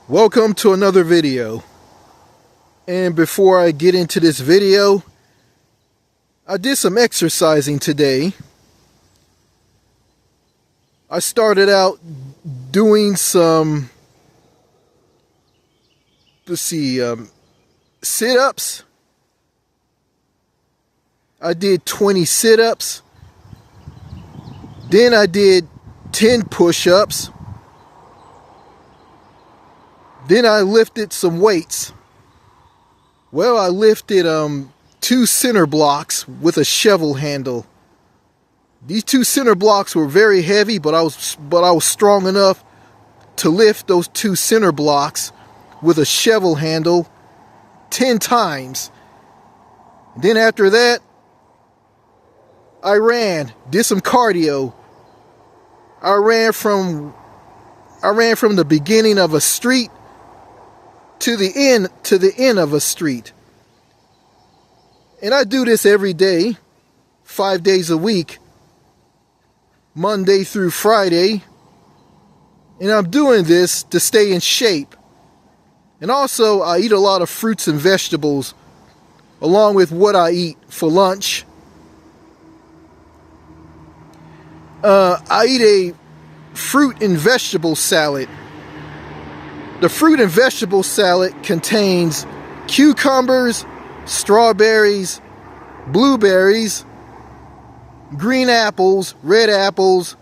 Welcome to another video. And before I get into this video, I did some exercising today. I started out doing some, sit-ups. I did 20 sit-ups. Then I did 10 push-ups. Then I lifted some weights. Well, I lifted 2 center blocks with a shovel handle. These 2 center blocks were very heavy, but I was strong enough to lift those 2 center blocks with a shovel handle 10 times. Then after that, I did some cardio. I ran from the beginning of a street to the end of a street. And I do this every day, 5 days a week, Monday through Friday. And I'm doing this to stay in shape. And also, I eat a lot of fruits and vegetables along with what I eat for lunch. I eat a fruit and vegetable salad. The fruit and vegetable salad contains cucumbers, strawberries, blueberries, green apples, red apples,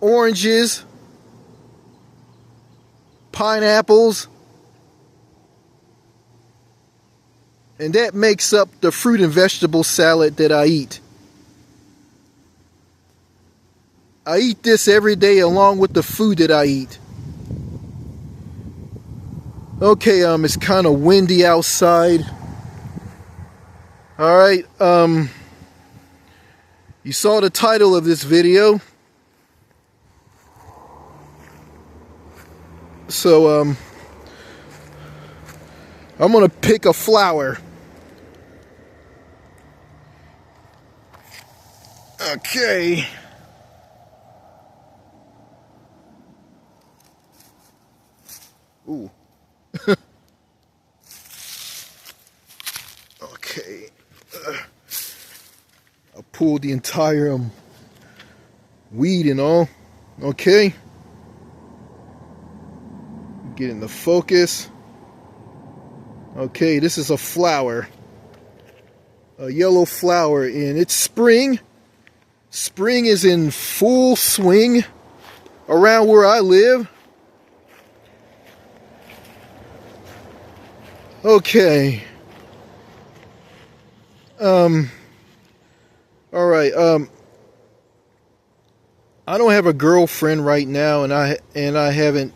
oranges, pineapples, and that makes up the fruit and vegetable salad that I eat. I eat this every day along with the food that I eat. Okay, it's kind of windy outside. Alright, you saw the title of this video. So, I'm gonna pick a flower. Okay. Ooh. Okay. I pulled the entire weed and all. Okay. Get in the focus. Okay, this is a flower. A yellow flower, and it's spring. Spring is in full swing around where I live. Okay. All right. I don't have a girlfriend right now, and I haven't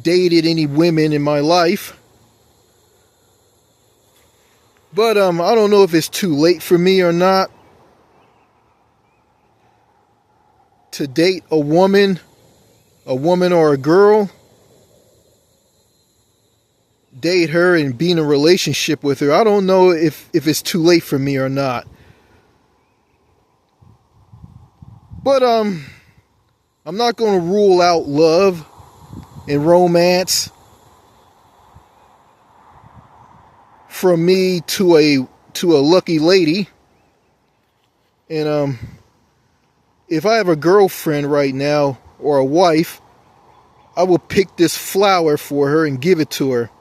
dated any women in my life. But I don't know if it's too late for me or not to date a woman or a girl. Date her and be in a relationship with her. I don't know if it's too late for me or not. But I'm not going to rule out love and romance from me to a lucky lady. And if I have a girlfriend right now or a wife, I will pick this flower for her and give it to her.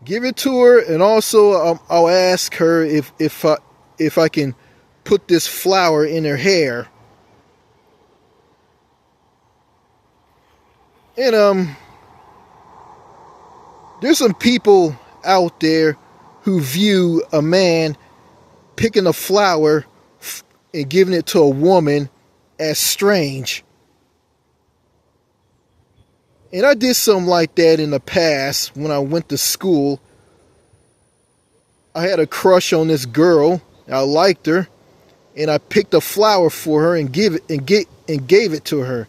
Give it to her, and also I'll ask her if I can put this flower in her hair. And there's some people out there who view a man picking a flower and giving it to a woman as strange. And I did something like that in the past when I went to school. I had a crush on this girl. I liked her, and I picked a flower for her and gave it to her.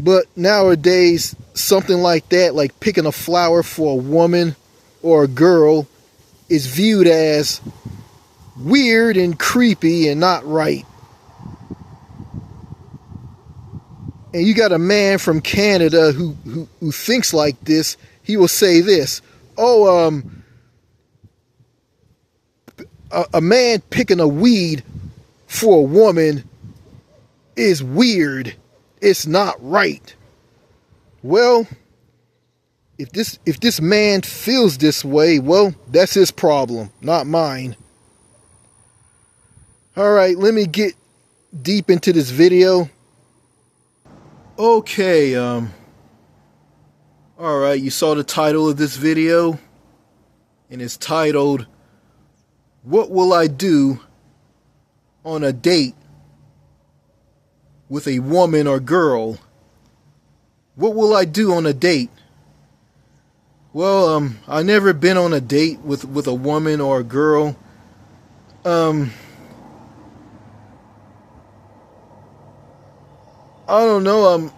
But nowadays, something like that, like picking a flower for a woman or a girl, is viewed as weird and creepy and not right. and you got a man from Canada who thinks like this, he will say this: "Oh, a man picking a weed for a woman is weird. It's not right." Well, if this man feels this way, well, that's his problem, not mine. All right, let me get deep into this video. Okay, all right, you saw the title of this video, and it's titled, "What Will I Do on a Date with a Woman or Girl?" What will I do on a date? Well, I never been on a date with a woman or a girl. I don't know.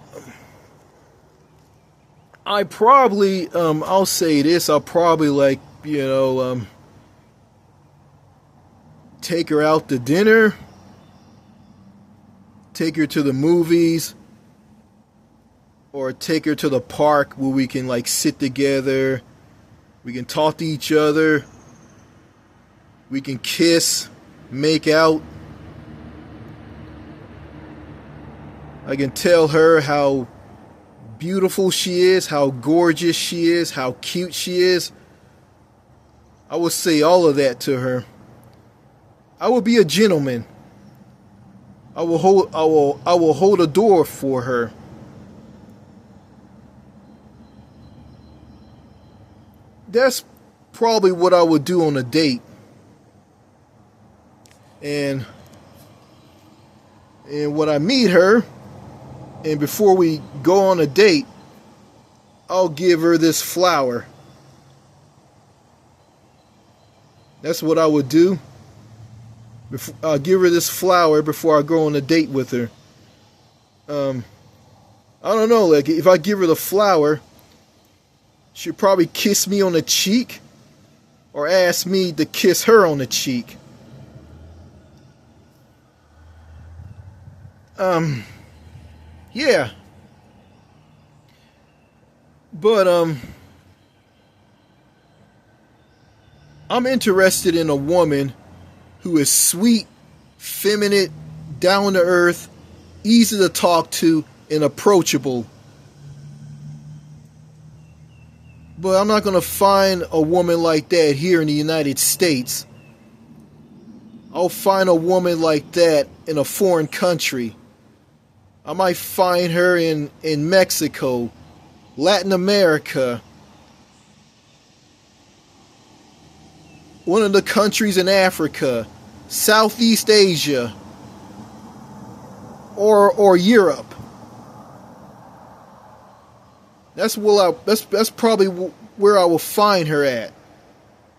I probably, I'll say this. I'll probably take her out to dinner, take her to the movies, or take her to the park where we can sit together. We can talk to each other. We can kiss, make out. I can tell her how beautiful she is, how gorgeous she is, how cute she is. I will say all of that to her. I will be a gentleman. I will hold a door for her. That's probably what I would do on a date. And when I meet her, and before we go on a date, I'll give her this flower. That's what I would do. I'll give her this flower before I go on a date with her. I don't know, if I give her the flower, she'll probably kiss me on the cheek or ask me to kiss her on the cheek. Yeah. But, I'm interested in a woman who is sweet, feminine, down to earth, easy to talk to, and approachable. But I'm not going to find a woman like that here in the United States. I'll find a woman like that in a foreign country. I might find her in Mexico, Latin America, one of the countries in Africa, Southeast Asia, or Europe. That's probably where I will find her at.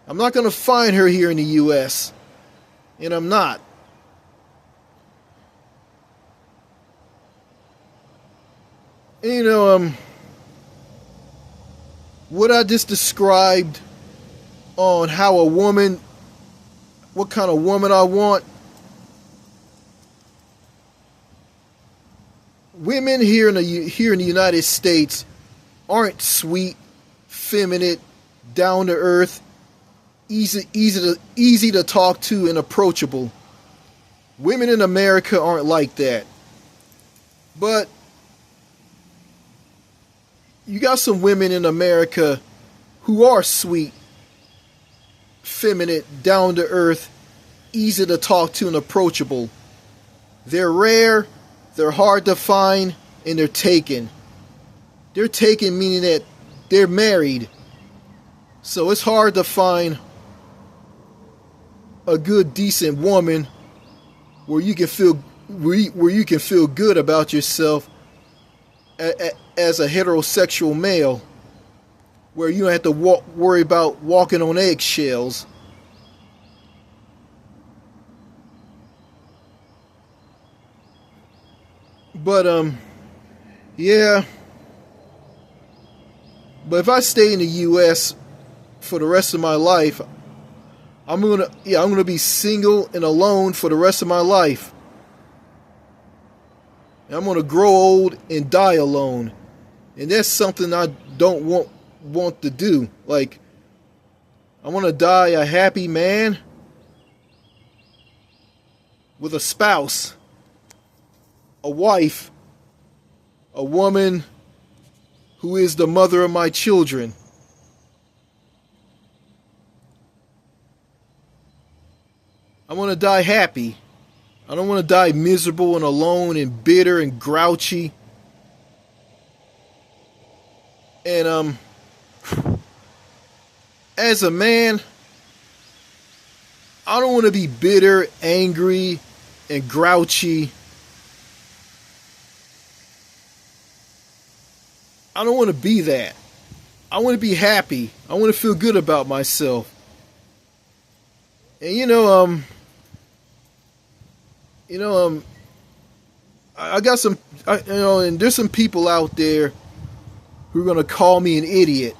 I'm not going to find her here in the U.S., and I'm not. What I just described on how what kind of woman I want. Women here in the United States aren't sweet, feminine, down to earth, easy to talk to, and approachable. Women in America aren't like that. But you got some women in America who are sweet, feminine, down to earth, easy to talk to, and approachable. They're rare, they're hard to find, and they're taken. They're taken meaning that they're married. So it's hard to find a good, decent woman where you can feel good about yourself as a heterosexual male, where you don't have to worry about walking on eggshells. But yeah. But if I stay in the U.S. for the rest of my life, I'm gonna be single and alone for the rest of my life. And I'm gonna grow old and die alone. And that's something I don't want to do. Like, I want to die a happy man with a spouse, a wife, a woman who is the mother of my children. I want to die happy. I don't want to die miserable and alone and bitter and grouchy. And as a man, I don't want to be bitter, angry, and grouchy. I don't want to be that. I want to be happy. I want to feel good about myself. And I got some, and there's some people out there who are gonna call me an idiot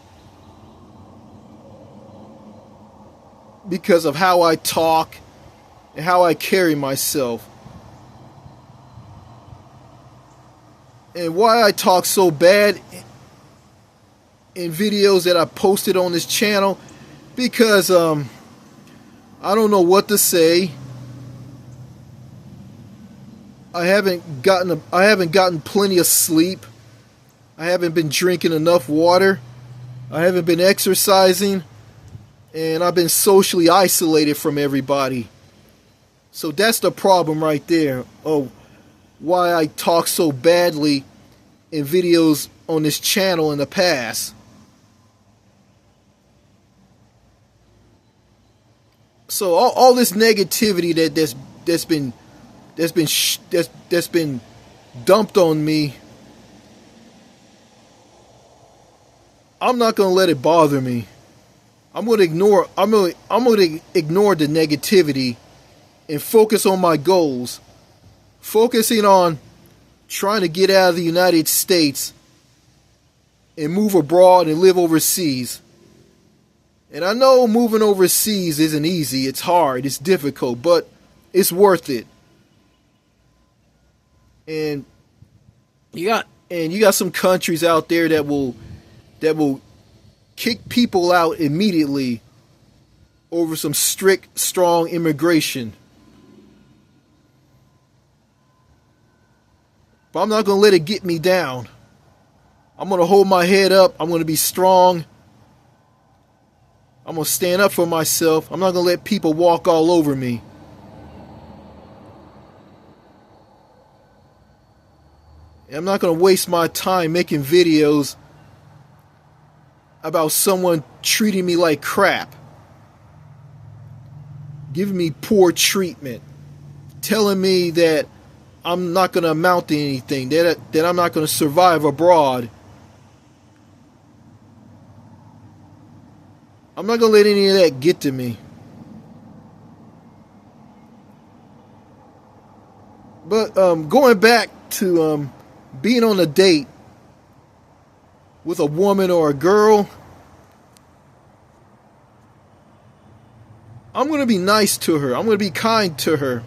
because of how I talk and how I carry myself, and why I talk so bad in videos that I posted on this channel, because I don't know what to say. I haven't gotten plenty of sleep. I haven't been drinking enough water. I haven't been exercising, and I've been socially isolated from everybody. So that's the problem right there. Oh, why I talk so badly in videos on this channel in the past. So all this negativity that's been dumped on me, I'm not gonna let it bother me. I'm gonna ignore the negativity and focus on my goals. Focusing on trying to get out of the United States and move abroad and live overseas. And I know moving overseas isn't easy. It's hard. It's difficult, but it's worth it. And you got some countries out there that will kick people out immediately over some strict, strong immigration. But I'm not going to let it get me down. I'm going to hold my head up. I'm going to be strong. I'm going to stand up for myself. I'm not going to let people walk all over me. And I'm not going to waste my time making videos about someone treating me like crap, giving me poor treatment, telling me that I'm not going to amount to anything, that I'm not going to survive abroad. I'm not going to let any of that get to me. But going back to being on a date with a woman or a girl, I'm going to be nice to her. I'm going to be kind to her.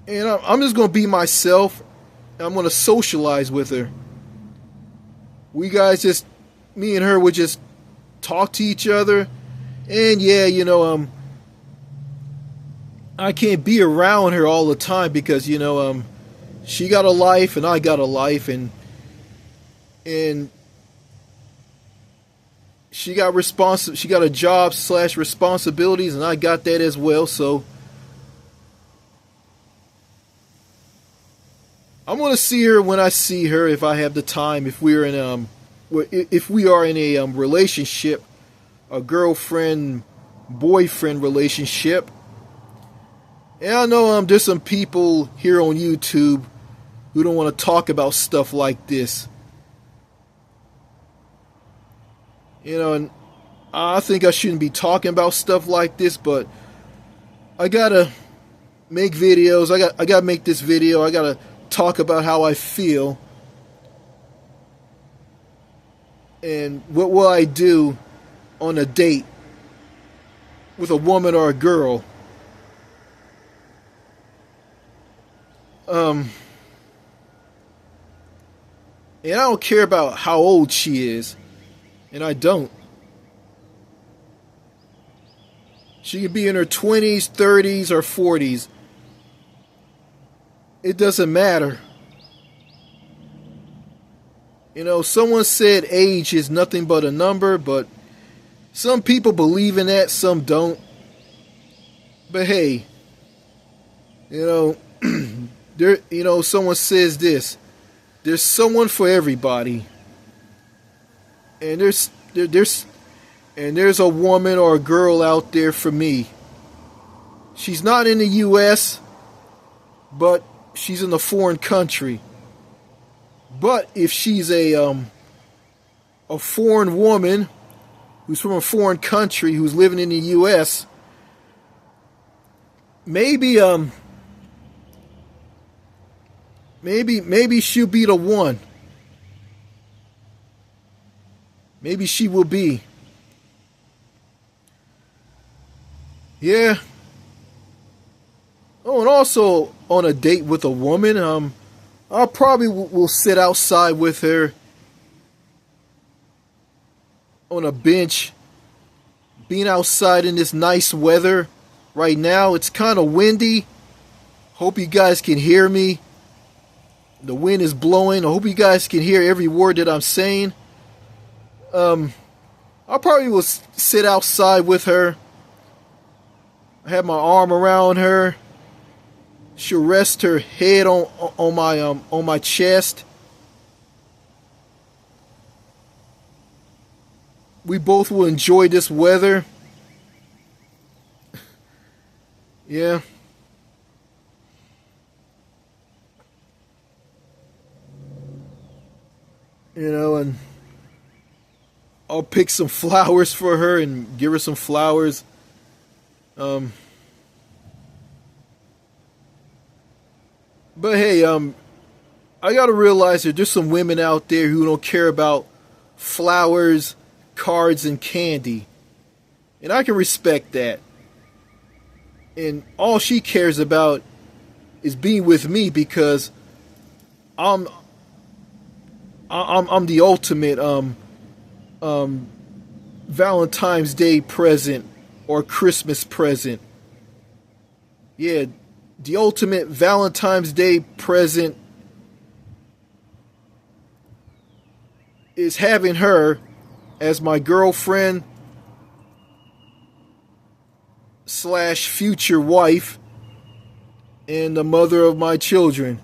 And I'm just going to be myself. I'm going to socialize with her. Me and her would just talk to each other. And yeah, I can't be around her all the time because, she got a life and I got a life, and she got a job / responsibilities, and I got that as well. So I'm gonna see her when I see her, if I have the time. If we are in a relationship, a girlfriend boyfriend relationship. And I know there's some people here on YouTube who don't want to talk about stuff like this. And I think I shouldn't be talking about stuff like this, but I gotta make videos. I gotta make this video. I gotta talk about how I feel. And what will I do on a date with a woman or a girl? and I don't care about how old she is, and I don't. She could be in her 20s, 30s, or 40s. It doesn't matter. You know, someone said age is nothing but a number, but some people believe in that, some don't. But hey, you know, someone says this. There's someone for everybody. And there's a woman or a girl out there for me. She's not in the US, but she's in a foreign country. But if she's a foreign woman who's from a foreign country who's living in the US, maybe she'll be the one. Maybe she will be. Yeah. Oh, and also on a date with a woman, I probably will sit outside with her on a bench, being outside in this nice weather. Right now, it's kind of windy. Hope you guys can hear me. The wind is blowing. I hope you guys can hear every word that I'm saying. I probably will sit outside with her. I have my arm around her. She'll rest her head on my chest. We both will enjoy this weather. Yeah. You know, and I'll pick some flowers for her and give her some flowers. But hey, I gotta realize that there's some women out there who don't care about flowers, cards, and candy. And I can respect that. And all she cares about is being with me because I'm the ultimate Valentine's Day present or Christmas present. Yeah, the ultimate Valentine's Day present is having her as my girlfriend slash future wife and the mother of my children.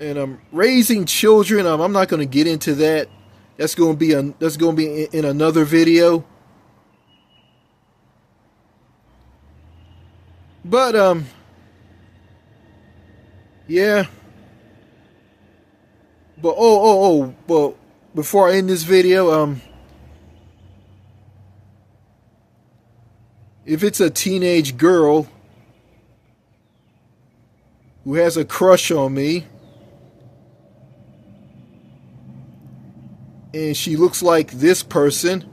And I'm raising children. I'm not going to get into that. That's going to be in another video. But yeah. But but before I end this video, if it's a teenage girl who has a crush on me and she looks like this person,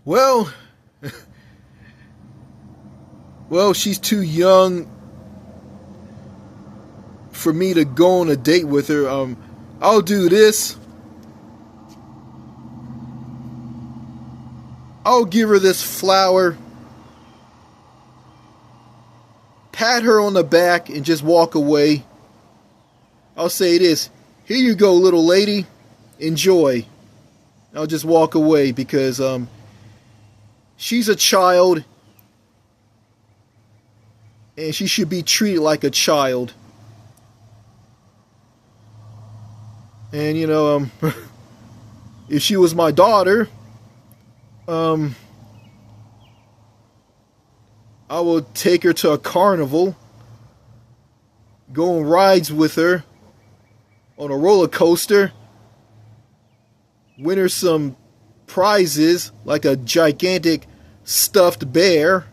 Well, well, she's too young for me to go on a date with her. I'll do this. I'll give her this flower, pat her on the back, and just walk away. I'll say this: here you go, little lady, enjoy. I'll just walk away because she's a child and she should be treated like a child. And you know, if she was my daughter, I would take her to a carnival, go on rides with her on a roller coaster, win her some prizes like a gigantic stuffed bear,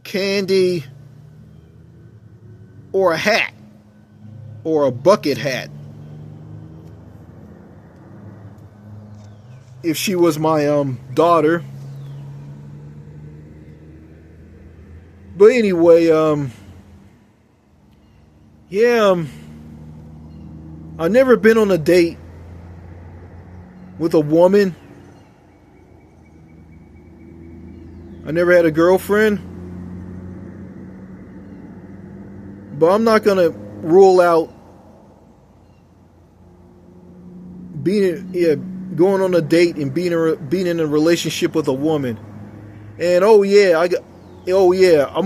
candy, or a hat, or a bucket hat. If she was my daughter. But anyway, yeah, I've never been on a date with a woman. I never had a girlfriend. But I'm not gonna rule out going on a date and being in a relationship with a woman. And I'm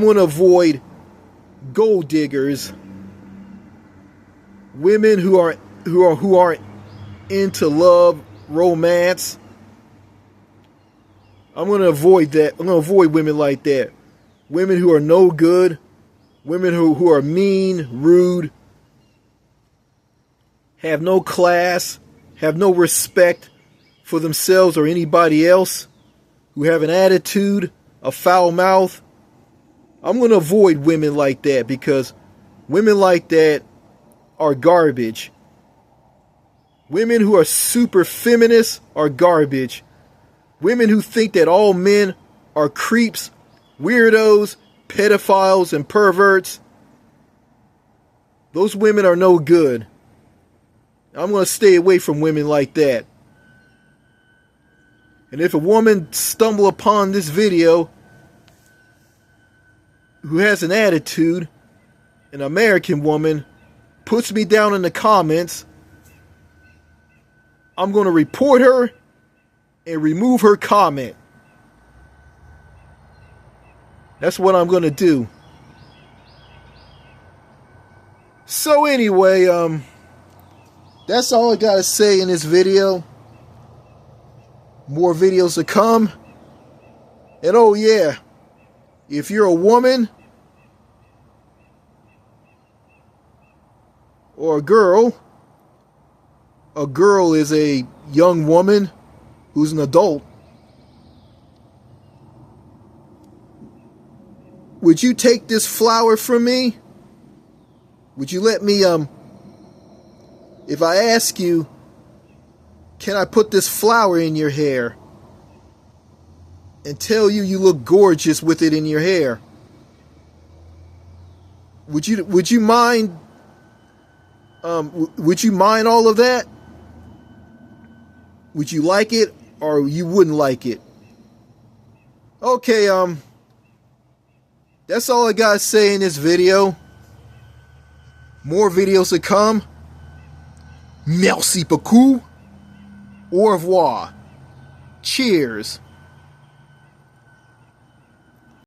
gonna avoid gold diggers, women who aren't into love, romance. I'm gonna avoid that. I'm gonna avoid women like that. Women who are no good, women who are mean, rude, have no class, have no respect for themselves or anybody else, who have an attitude, a foul mouth. I'm going to avoid women like that because women like that are garbage. Women who are super feminists are garbage. Women who think that all men are creeps, weirdos, pedophiles, and perverts, those women are no good. I'm going to stay away from women like that. And if a woman stumble upon this video who has an attitude, an American woman, puts me down in the comments, I'm going to report her and remove her comment. That's what I'm going to do. So anyway, that's all I got to say in this video. More videos to come. And oh yeah, if you're a woman or a girl is a young woman who's an adult, would you take this flower from me? Would you let me, if I ask you, can I put this flower in your hair and tell you you look gorgeous with it in your hair? Would you mind, would you mind all of that? Would you like it or you wouldn't like it? Okay, that's all I gotta say in this video. More videos to come. Merci beaucoup. Au revoir. Cheers.